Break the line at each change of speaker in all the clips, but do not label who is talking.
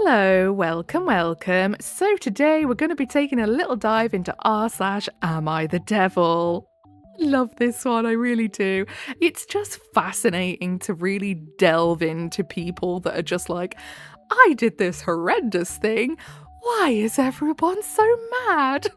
Hello, welcome. So today we're going to be taking a little dive into r/Am I the Devil? Love this one, I really do. It's just fascinating to really delve into people that are just like, I did this horrendous thing. Why is everyone so mad?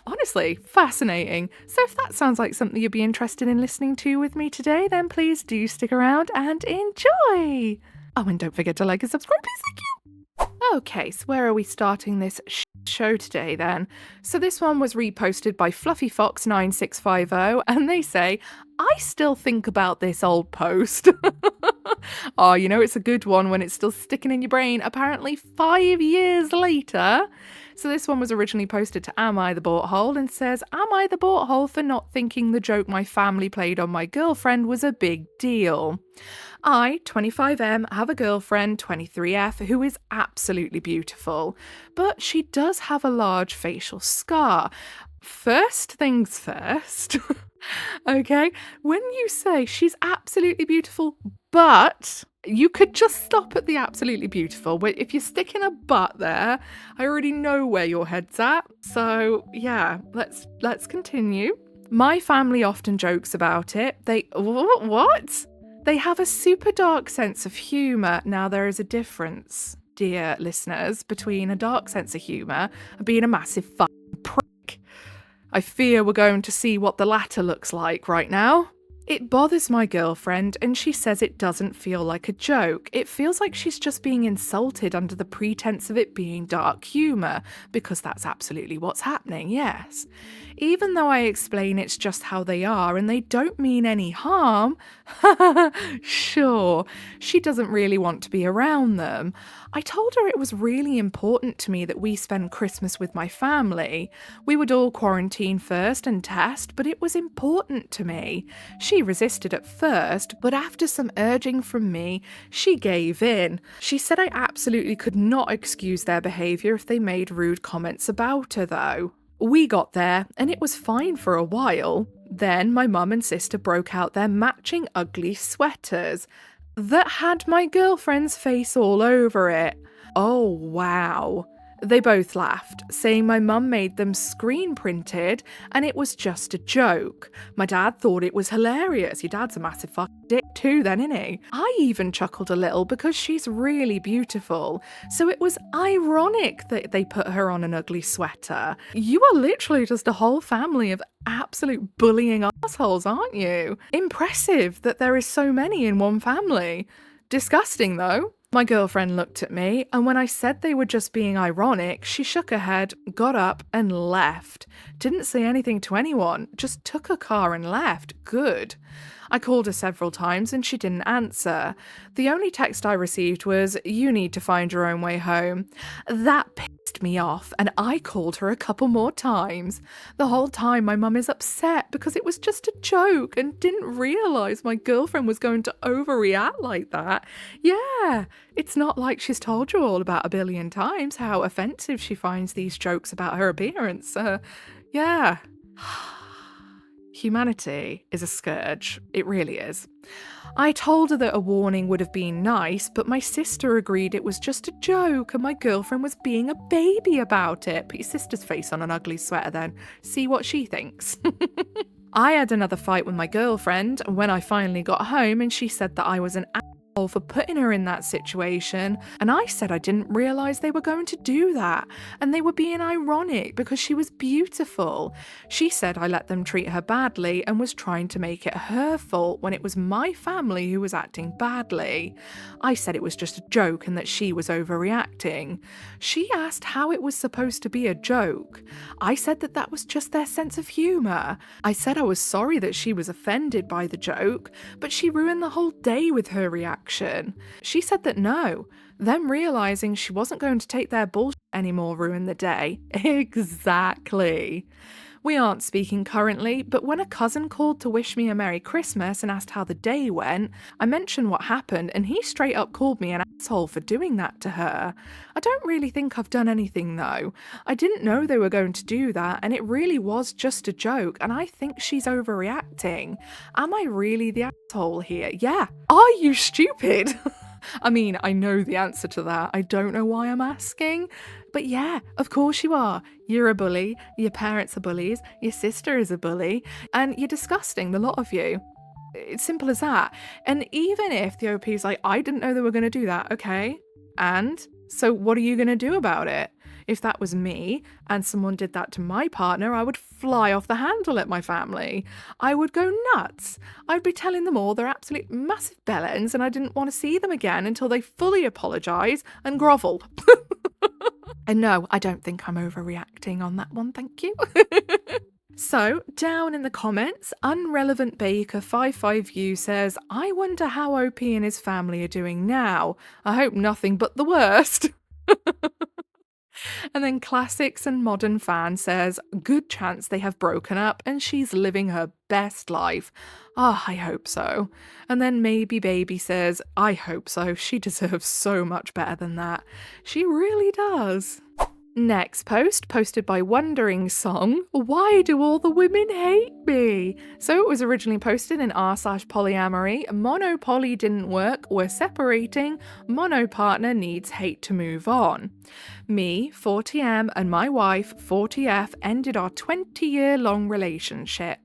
Honestly, fascinating. So if that sounds like something you'd be interested in listening to with me today, then please do stick around and enjoy. Oh, and don't forget to like and subscribe, please. Thank you. Okay, so where are we starting this show today then? So this one was reposted by Fluffy Fox 9650, and they say, I still think about this old post. Oh, you know, it's a good one when it's still sticking in your brain, apparently 5 years later. So this one was originally posted to Am I the Butthole and says, Am I the butthole for not thinking the joke my family played on my girlfriend was a big deal? I, 25M, have a girlfriend, 23F, who is absolutely beautiful, but she does have a large facial scar. First things first, okay? When you say she's absolutely beautiful, but you could just stop at the absolutely beautiful. If you're sticking a but there, I already know where your head's at. So yeah, let's continue. My family often jokes about it. What? They have a super dark sense of humour. Now, there is a difference, dear listeners, between a dark sense of humour and being a massive fucking prick. I fear we're going to see what the latter looks like right now. It bothers my girlfriend, and she says it doesn't feel like a joke. It feels like she's just being insulted under the pretense of it being dark humour, because that's absolutely what's happening, yes. Even though I explain it's just how they are and they don't mean any harm, sure, she doesn't really want to be around them. I told her it was really important to me that we spend Christmas with my family. We would all quarantine first and test, but it was important to me. She resisted at first, but after some urging from me, she gave in. She said I absolutely could not excuse their behaviour if they made rude comments about her, though. We got there, and it was fine for a while. Then my mum and sister broke out their matching ugly sweaters that had my girlfriend's face all over it. Oh, wow. They both laughed, saying my mum made them screen printed and it was just a joke. My dad thought it was hilarious. Your dad's a massive fucking dick too then, isn't he? I even chuckled a little because she's really beautiful. So it was ironic that they put her on an ugly sweater. You are literally just a whole family of absolute bullying assholes, aren't you? Impressive that there is so many in one family. Disgusting though. My girlfriend looked at me, and when I said they were just being ironic, she shook her head, got up, and left. Didn't say anything to anyone, just took her car and left. Good. I called her several times and she didn't answer. The only text I received was, "You need to find your own way home." That pissed me off, and I called her a couple more times. The whole time my mum is upset because it was just a joke and didn't realise my girlfriend was going to overreact like that. Yeah, it's not like she's told you all about a billion times how offensive she finds these jokes about her appearance. Yeah. Humanity is a scourge. It really is. I told her that a warning would have been nice, but my sister agreed it was just a joke and my girlfriend was being a baby about it. Put your sister's face on an ugly sweater then. See what she thinks. I had another fight with my girlfriend when I finally got home and she said that I was an asshole for putting her in that situation, and I said I didn't realise they were going to do that and they were being ironic because she was beautiful. She said I let them treat her badly and was trying to make it her fault when it was my family who was acting badly. I said it was just a joke and that she was overreacting. She asked how it was supposed to be a joke. I said that that was just their sense of humour. I said I was sorry that she was offended by the joke, but she ruined the whole day with her reaction. She said that no, them realising she wasn't going to take their bullshit anymore ruined the day. Exactly. We aren't speaking currently, but when a cousin called to wish me a Merry Christmas and asked how the day went, I mentioned what happened and he straight up called me an asshole for doing that to her. I don't really think I've done anything though. I didn't know they were going to do that and it really was just a joke and I think she's overreacting. Am I really the asshole here? Yeah. Are you stupid? I mean, I know the answer to that. I don't know why I'm asking. But yeah, of course you are. You're a bully, your parents are bullies, your sister is a bully, and you're disgusting, the lot of you. It's simple as that. And even if the OP is like, I didn't know they were going to do that, okay? And so what are you going to do about it? If that was me and someone did that to my partner, I would fly off the handle at my family. I would go nuts. I'd be telling them all they're absolute massive bellends and I didn't want to see them again until they fully apologise and grovel. And no, I don't think I'm overreacting on that one, thank you. So, down in the comments, Unrelevant Baker 55U says, I wonder how OP and his family are doing now. I hope nothing but the worst. And then Classics and Modern Fan says, good chance they have broken up and she's living her best life. Ah, I hope so. And then Maybe Baby says, I hope so. She deserves so much better than that. She really does. Next post, posted by Wondering Song, why do all the women hate me? So it was originally posted in r/polyamory, mono poly didn't work, we're separating, mono partner needs hate to move on. Me, 40M, and my wife, 40F, ended our 20-year-long relationship.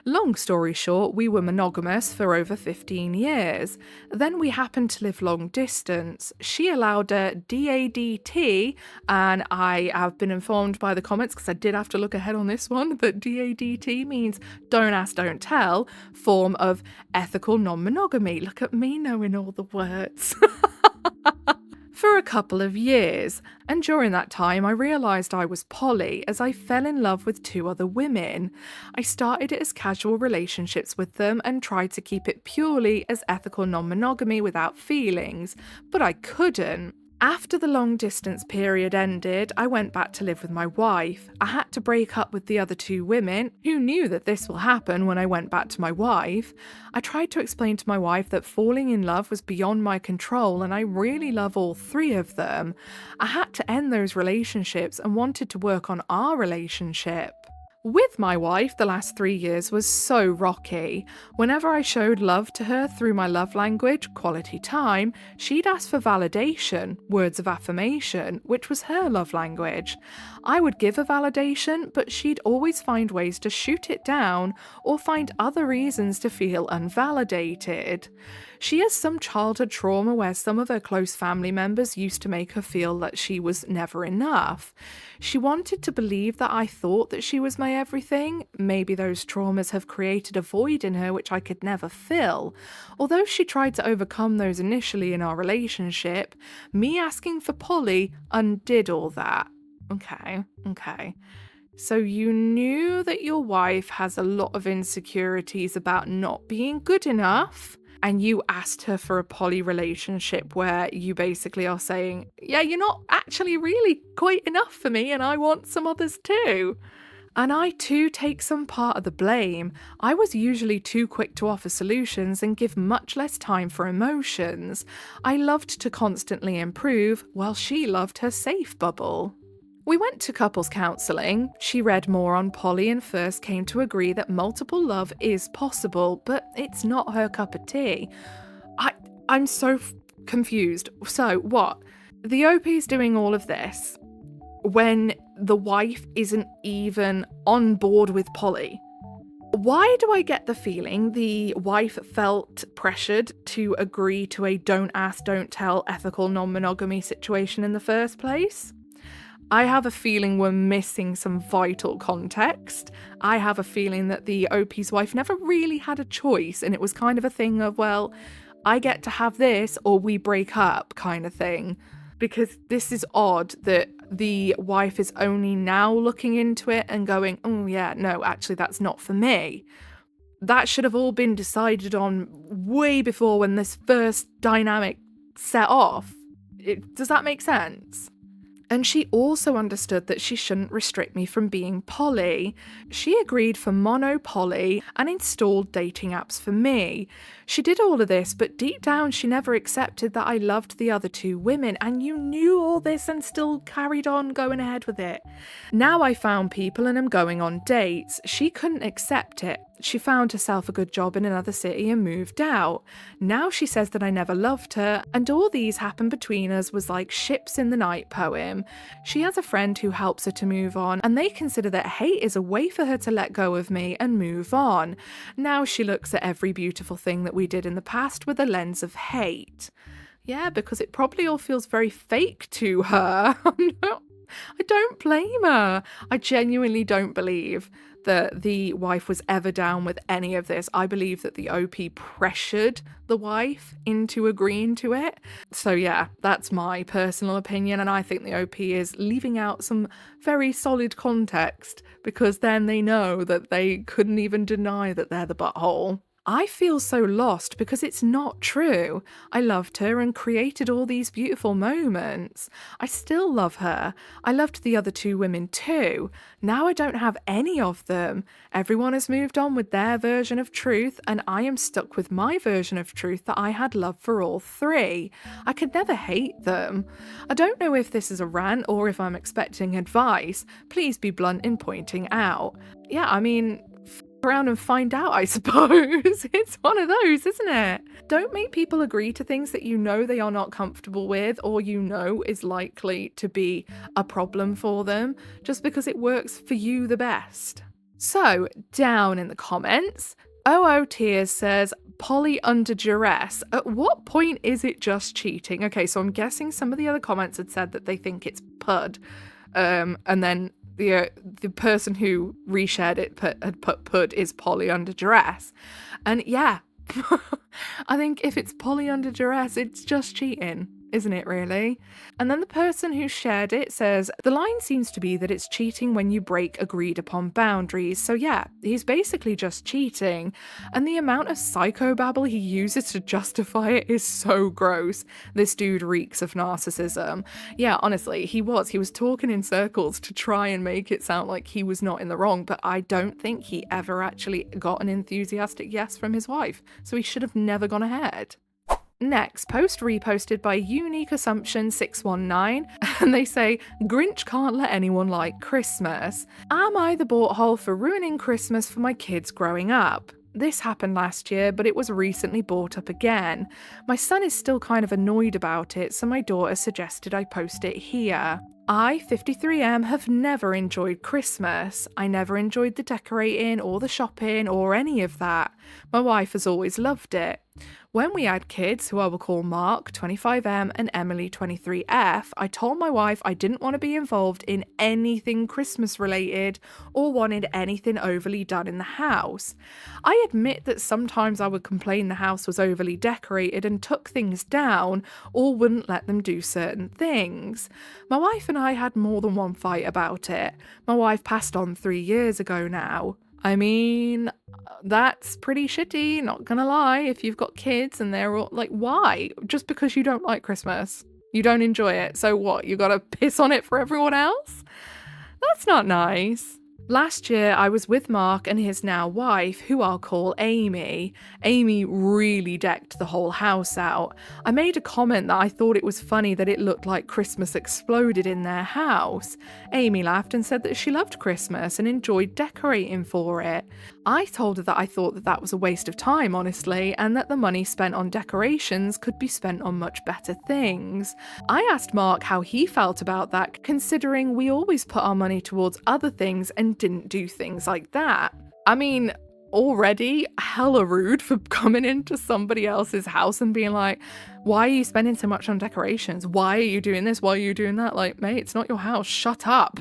Long story short, we were monogamous for over 15 years. Then we happened to live long distance. She allowed a DADT, and I have been informed by the comments, because I did have to look ahead on this one, that DADT means don't ask, don't tell, form of ethical non-monogamy. Look at me knowing all the words. For a couple of years, and during that time I realised I was poly as I fell in love with 2 other women. I started it as casual relationships with them and tried to keep it purely as ethical non-monogamy without feelings, but I couldn't. After the long distance period ended, I went back to live with my wife. I had to break up with the other 2 women. Who knew that this will happen when I went back to my wife? I tried to explain to my wife that falling in love was beyond my control and I really love all 3 of them. I had to end those relationships and wanted to work on our relationship. With my wife, the last 3 years was so rocky. Whenever I showed love to her through my love language, quality time, she'd ask for validation, words of affirmation, which was her love language. I would give a validation, but she'd always find ways to shoot it down or find other reasons to feel unvalidated. She has some childhood trauma where some of her close family members used to make her feel that she was never enough. She wanted to believe that I thought that she was my everything. Maybe those traumas have created a void in her which I could never fill. Although she tried to overcome those initially in our relationship, me asking for poly undid all that. Okay. So you knew that your wife has a lot of insecurities about not being good enough, and you asked her for a poly relationship where you basically are saying, yeah, you're not actually really quite enough for me and I want some others too. And I too take some part of the blame. I was usually too quick to offer solutions and give much less time for emotions. I loved to constantly improve, while she loved her safe bubble. We went to couples counselling. She read more on poly and first came to agree that multiple love is possible, but it's not her cup of tea. I'm so confused. So what? The OP's doing all of this when the wife isn't even on board with poly. Why do I get the feeling the wife felt pressured to agree to a don't ask, don't tell ethical non-monogamy situation in the first place? I have a feeling we're missing some vital context. I have a feeling that the OP's wife never really had a choice, and it was kind of a thing of, well, I get to have this or we break up kind of thing. Because this is odd that the wife is only now looking into it and going, oh yeah, no, actually that's not for me. That should have all been decided on way before when this first dynamic set off. Does that make sense? And she also understood that she shouldn't restrict me from being poly. She agreed for mono-poly and installed dating apps for me. She did all of this, but deep down she never accepted that I loved the other 2 women, and you knew all this and still carried on going ahead with it. Now I found people and am going on dates. She couldn't accept it. She found herself a good job in another city and moved out. Now she says that I never loved her, and all these happened between us was like ships in the night poem. She has a friend who helps her to move on, and they consider that hate is a way for her to let go of me and move on. Now she looks at every beautiful thing that we did in the past with a lens of hate. Yeah, because it probably all feels very fake to her. I don't blame her. I genuinely don't believe that the wife was ever down with any of this. I believe that the OP pressured the wife into agreeing to it. So yeah, that's my personal opinion, and I think the OP is leaving out some very solid context, because then they know that they couldn't even deny that they're the butthole. I feel so lost because it's not true. I loved her and created all these beautiful moments. I still love her. I loved the other two women too. Now I don't have any of them. Everyone has moved on with their version of truth, and I am stuck with my version of truth that I had love for all three. I could never hate them. I don't know if this is a rant or if I'm expecting advice. Please be blunt in pointing out. Yeah, I mean, around and find out, I suppose. It's one of those, isn't it? Don't make people agree to things that you know they are not comfortable with, or you know is likely to be a problem for them, just because it works for you the best. So, down in the comments, OO Tears says, Polly under duress. At what point is it just cheating? Okay, so I'm guessing some of the other comments had said that they think it's PUD. And then the person who reshared it had put PUD is Polly under duress. And yeah, I think if it's Polly under duress, it's just cheating, isn't it really? And then the person who shared it says, the line seems to be that it's cheating when you break agreed upon boundaries. So yeah, he's basically just cheating. And the amount of psychobabble he uses to justify it is so gross. This dude reeks of narcissism. Yeah, honestly, he was talking in circles to try and make it sound like he was not in the wrong, but I don't think he ever actually got an enthusiastic yes from his wife. So he should have never gone ahead. Next, post reposted by Unique Assumption 619, and they say, Grinch can't let anyone like Christmas. Am I the butthole for ruining Christmas for my kids growing up? This happened last year, but it was recently brought up again. My son is still kind of annoyed about it, so my daughter suggested I post it here. I, 53M, have never enjoyed Christmas. I never enjoyed the decorating or the shopping or any of that. My wife has always loved it. When we had kids, who I will call Mark, 25M, and Emily, 23F, I told my wife I didn't want to be involved in anything Christmas related or wanted anything overly done in the house. I admit that sometimes I would complain the house was overly decorated and took things down or wouldn't let them do certain things. My wife and I had more than one fight about it. My wife passed on 3 years ago now. I mean, that's pretty shitty, not gonna lie, if you've got kids and they're all like, why? Just because you don't like Christmas? You don't enjoy it, so what, you gotta piss on it for everyone else? That's not nice. Last year, I was with Mark and his now wife, who I'll call Amy. Amy really decked the whole house out. I made a comment that I thought it was funny that it looked like Christmas exploded in their house. Amy laughed and said that she loved Christmas and enjoyed decorating for it. I told her that I thought that that was a waste of time, honestly, and that the money spent on decorations could be spent on much better things. I asked Mark how he felt about that, considering we always put our money towards other things and didn't do things like that. I mean, already hella rude for coming into somebody else's house and being like, why are you spending so much on decorations? Why are you doing this? Why are you doing that? Like, mate, it's not your house. Shut up.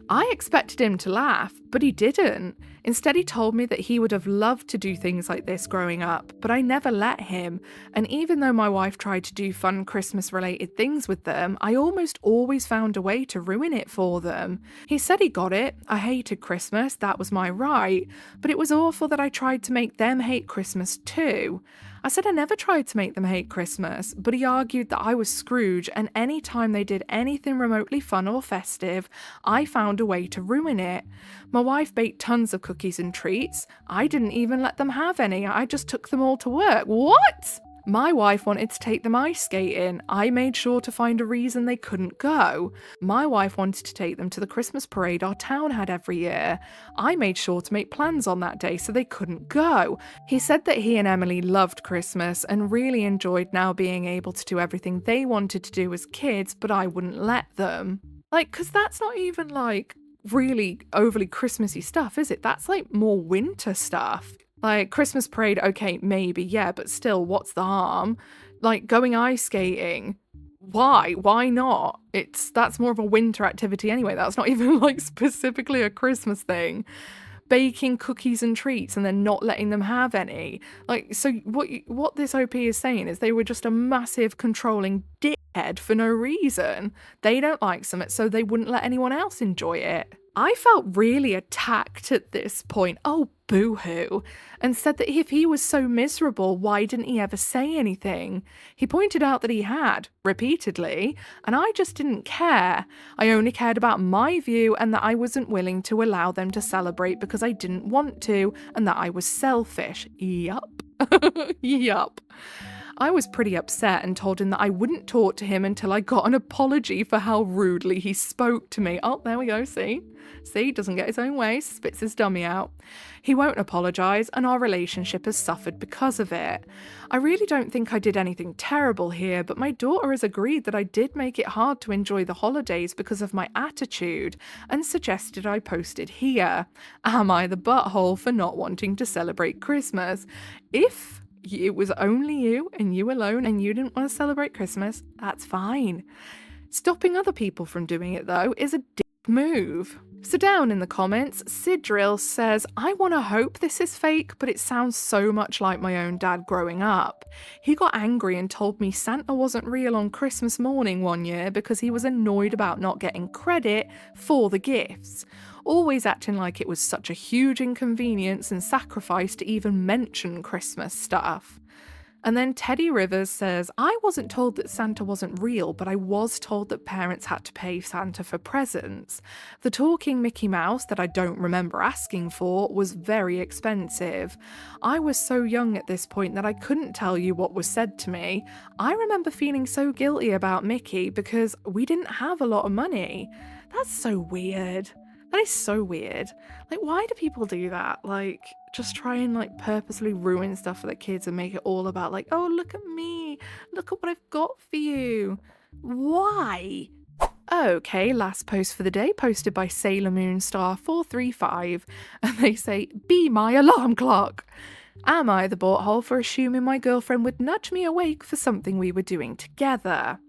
I expected him to laugh, but he didn't. Instead, he told me that he would have loved to do things like this growing up, but I never let him. And even though my wife tried to do fun Christmas-related things with them, I almost always found a way to ruin it for them. He said he got it. I hated Christmas. That was my right. But it was awful that I tried to make them hate Christmas too. I said I never tried to make them hate Christmas, but he argued that I was Scrooge, and any time they did anything remotely fun or festive, I found a way to ruin it. My wife baked tons of cookies and treats. I didn't even let them have any. I just took them all to work. What? My wife wanted to take them ice skating. I made sure to find a reason they couldn't go. My wife wanted to take them to the Christmas parade our town had every year. I made sure to make plans on that day so they couldn't go. He said that he and Emily loved Christmas and really enjoyed now being able to do everything they wanted to do as kids, but I wouldn't let them. Like, because that's not even like really overly Christmassy stuff, is it? That's like more winter stuff. Like, Christmas parade, okay, maybe, yeah, but still, what's the harm? Like, going ice skating, why? Why not? That's more of a winter activity anyway. That's not even, like, specifically a Christmas thing. Baking cookies and treats and then not letting them have any. Like, so what this OP is saying is they were just a massive controlling dickhead for no reason. They don't like something, so they wouldn't let anyone else enjoy it. I felt really attacked at this point. Oh, boo-hoo. And said that if he was so miserable, why didn't he ever say anything? He pointed out that he had, repeatedly, and I just didn't care. I only cared about my view and that I wasn't willing to allow them to celebrate because I didn't want to, and that I was selfish. Yup. Yup. I was pretty upset and told him that I wouldn't talk to him until I got an apology for how rudely he spoke to me. Oh, there we go, see? See, doesn't get his own way, spits his dummy out. He won't apologise, and our relationship has suffered because of it. I really don't think I did anything terrible here, but my daughter has agreed that I did make it hard to enjoy the holidays because of my attitude, and suggested I post it here. Am I the butthole for not wanting to celebrate Christmas? If it was only you and you alone and you didn't want to celebrate Christmas, that's fine. Stopping other people from doing it, though, is a dick move. So down in the comments, Sidrill says, I want to hope this is fake, but it sounds so much like my own dad growing up. He got angry and told me Santa wasn't real on Christmas morning one year because he was annoyed about not getting credit for the gifts. Always acting like it was such a huge inconvenience and sacrifice to even mention Christmas stuff. And then Teddy Rivers says, I wasn't told that Santa wasn't real, but I was told that parents had to pay Santa for presents. The talking Mickey Mouse that I don't remember asking for was very expensive. I was so young at this point that I couldn't tell you what was said to me. I remember feeling so guilty about Mickey because we didn't have a lot of money. That's so weird. That is so weird. Like, why do people do that? Like, just try and, like, purposely ruin stuff for the kids and make it all about, like, oh, look at me. Look at what I've got for you. Why? Okay, last post for the day, posted by Sailor Moon Star 435. And they say, be my alarm clock. Am I the butthole for assuming my girlfriend would nudge me awake for something we were doing together?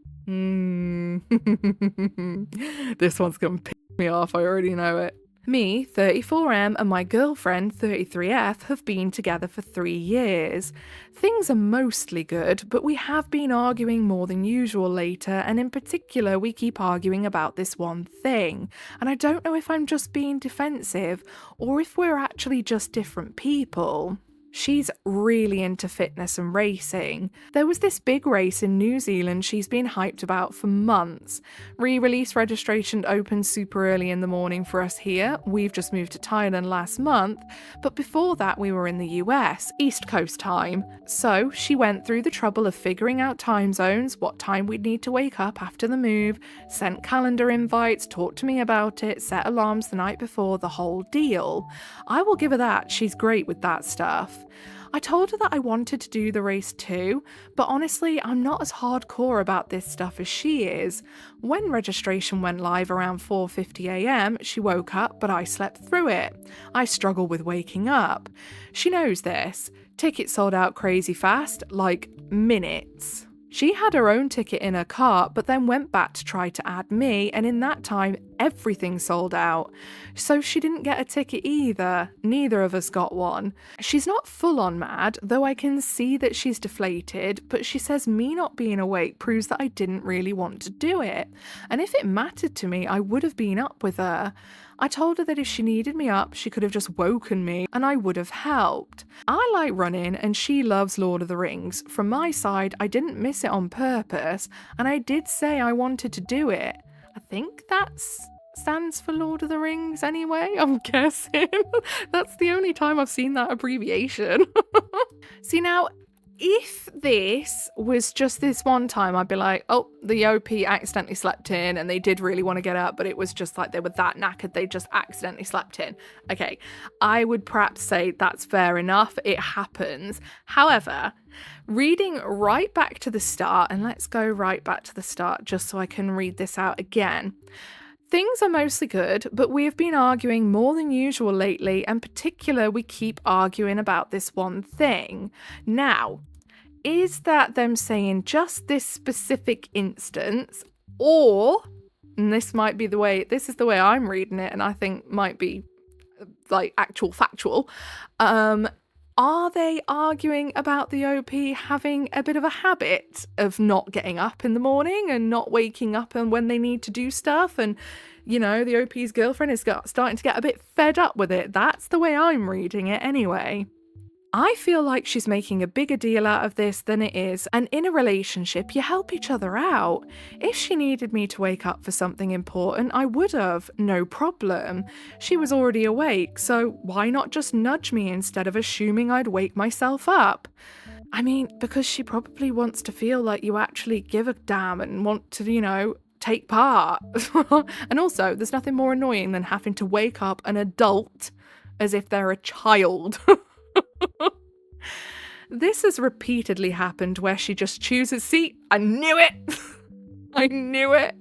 This one's gonna piss me off, I already know it. Me, 34M, and my girlfriend, 33F, have been together for 3 years. Things are mostly good, but we have been arguing more than usual later, and in particular, we keep arguing about this one thing. And I don't know if I'm just being defensive, or if we're actually just different people. She's really into fitness and racing. There was this big race in New Zealand she's been hyped about for months. Re-release registration opened super early in the morning for us here. We've just moved to Thailand last month, but before that we were in the US, East Coast time. So she went through the trouble of figuring out time zones, what time we'd need to wake up after the move, sent calendar invites, talked to me about it, set alarms the night before, the whole deal. I will give her that, she's great with that stuff. I told her that I wanted to do the race too, but honestly, I'm not as hardcore about this stuff as she is. When registration went live around 4:50 AM, she woke up, but I slept through it. I struggle with waking up. She knows this. Tickets sold out crazy fast, like minutes. She had her own ticket in her cart, but then went back to try to add me, and in that time, everything sold out. So she didn't get a ticket either. Neither of us got one. She's not full on mad, though I can see that she's deflated, but she says me not being awake proves that I didn't really want to do it. And if it mattered to me, I would have been up with her. I told her that if she needed me up, she could have just woken me and I would have helped. I like running and she loves Lord of the Rings. From my side, I didn't miss it on purpose, and I did say I wanted to do it. I think that stands for Lord of the Rings anyway, I'm guessing. That's the only time I've seen that abbreviation. See, now, If this was just this one time, I'd be like, oh, the OP accidentally slept in and they did really want to get up, but it was just like they were that knackered, they just accidentally slept in. Okay, I would perhaps say that's fair enough. It happens. However, reading right back to the start, and let's go right back to the start just so I can read this out again. Things are mostly good, but we have been arguing more than usual lately, and particular, we keep arguing about this one thing. Now, is that them saying just this specific instance, or, and this is the way I'm reading it, and I think might be like actual factual, are they arguing about the OP having a bit of a habit of not getting up in the morning and not waking up and when they need to do stuff? And, you know, the OP's girlfriend is starting to get a bit fed up with it. That's the way I'm reading it anyway. I feel like she's making a bigger deal out of this than it is, and in a relationship, you help each other out. If she needed me to wake up for something important, I would have, no problem. She was already awake, so why not just nudge me instead of assuming I'd wake myself up? I mean, because she probably wants to feel like you actually give a damn and want to, you know, take part. And also, there's nothing more annoying than having to wake up an adult as if they're a child. This has repeatedly happened where she just chooses, see, I knew it! I knew it!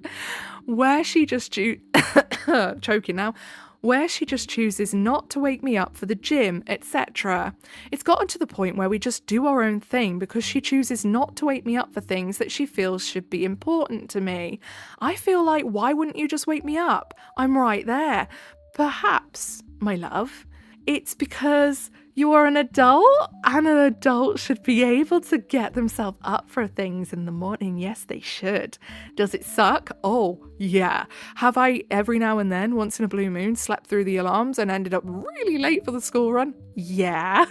Where she just choking now. Where she just chooses not to wake me up for the gym, etc. It's gotten to the point where we just do our own thing because she chooses not to wake me up for things that she feels should be important to me. I feel like, why wouldn't you just wake me up? I'm right there. Perhaps, my love, it's because you are an adult, and an adult should be able to get themselves up for things in the morning. Yes, they should. Does it suck? Oh, yeah. Have I every now and then, once in a blue moon, slept through the alarms and ended up really late for the school run? Yeah.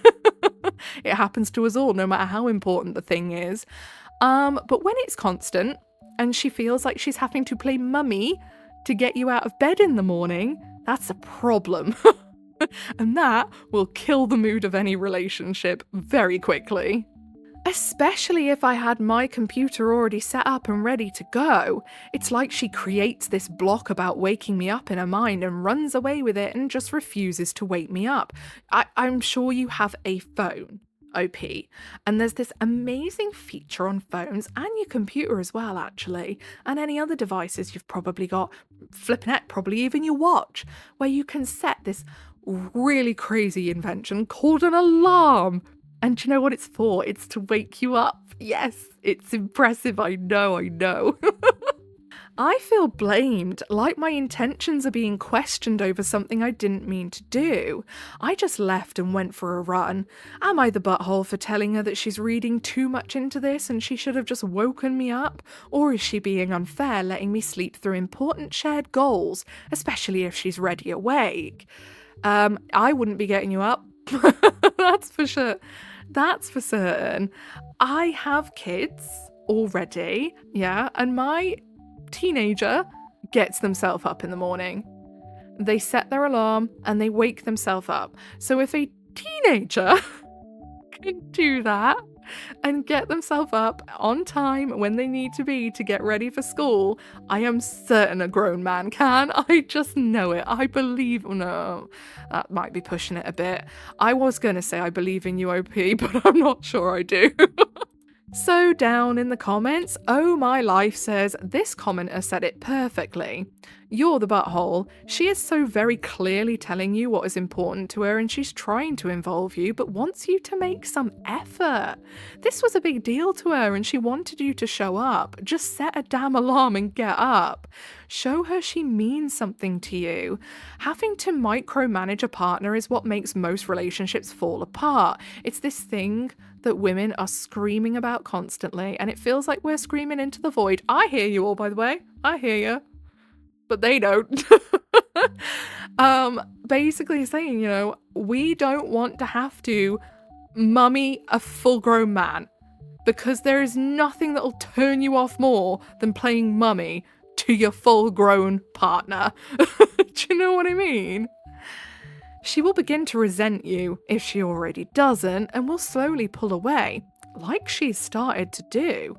It happens to us all, no matter how important the thing is. But when it's constant, and she feels like she's having to play mummy to get you out of bed in the morning, that's a problem. And that will kill the mood of any relationship very quickly. Especially if I had my computer already set up and ready to go. It's like she creates this block about waking me up in her mind and runs away with it and just refuses to wake me up. I'm sure you have a phone, OP, and there's this amazing feature on phones and your computer as well, actually, and any other devices you've probably got, flipping heck, probably even your watch, where you can set this really crazy invention called an alarm. And do you know what it's for? It's to wake you up. Yes, it's impressive. I know. I feel blamed, like my intentions are being questioned over something I didn't mean to do. I just left and went for a run. Am I the butthole for telling her that she's reading too much into this and she should have just woken me up? Or is she being unfair, letting me sleep through important shared goals, especially if she's ready awake? I wouldn't be getting you up. That's for sure. That's for certain. I have kids already, yeah, and my teenager gets themselves up in the morning. They set their alarm and they wake themselves up. So if a teenager can do that and get themselves up on time when they need to be to get ready for school, I am certain a grown man can. I just know it. I believe. No, that might be pushing it a bit. I was going to say I believe in you, OP, but I'm not sure I do. So down in the comments, Oh My Life says, this commenter said it perfectly. You're the butthole. She is so very clearly telling you what is important to her and she's trying to involve you but wants you to make some effort. This was a big deal to her and she wanted you to show up. Just set a damn alarm and get up. Show her she means something to you. Having to micromanage a partner is what makes most relationships fall apart. It's this thing that women are screaming about constantly and it feels like we're screaming into the void. I hear you all, by the way. I hear you. But they don't. Basically saying, you know, we don't want to have to mummy a full-grown man because there is nothing that'll turn you off more than playing mummy to your full-grown partner. Do you know what I mean? She will begin to resent you if she already doesn't and will slowly pull away. like she's started to do.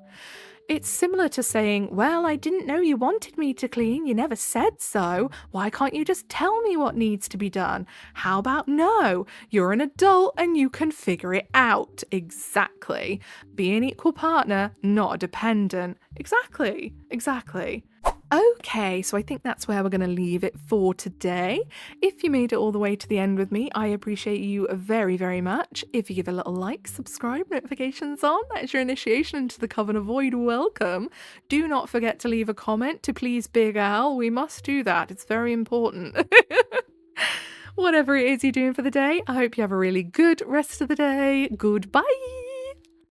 It's similar to saying, well, I didn't know you wanted me to clean, you never said so. Why can't you just tell me what needs to be done? How about no? You're an adult and you can figure it out. Exactly. Be an equal partner, not a dependent. Exactly. Okay, so I think that's where we're going to leave it for today. If you made it all the way to the end with me, I appreciate you very, very much. If you give a little like, subscribe, notifications on, that's your initiation into the Coven of Void. Welcome. Do not forget to leave a comment to please Big Al. We must do that. It's very important. Whatever it is you're doing for the day, I hope you have a really good rest of the day. Goodbye.